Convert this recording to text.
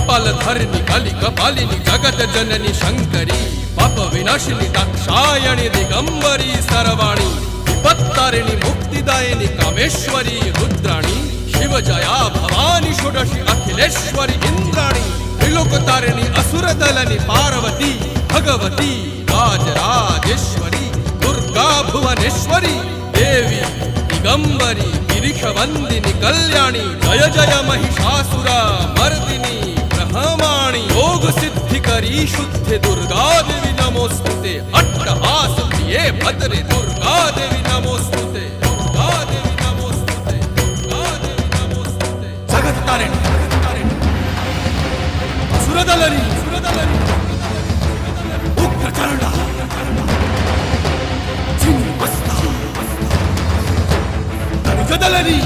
कपालधरिणि कलि कपालिनि जगत जननी शंकरी पाप विनाशिनी दाक्षायणी दिगंबरी सर्वाणी विपत्तारिणी मुक्तिदायिनी कामेश्वरी रुद्राणी शिव जया भवानी षोडशी अखिलेश्वरी इंद्राणी त्रिलोकतारिणी असुरदलनि पार्वती भगवती राजराजेश्वरी दुर्गा भुवनेश्वरी देवी दिगंबरी गिरिशवंदिनी कल्याणी जय जय महिषासुर मर्दिनी ब्रह्माणी योग सिद्धिकरी शुद्धि दुर्गा देवी नमोस्तुते अट्टहास प्रिये भद्रे दुर्गा देवी नमोस्तुते दुर्गा देवी नमोस्तुते दुर्गा देवी नमोस्तुते जगत तारिणी सुरदलनी उग्रचरणा चिन्मस्ता जदलनी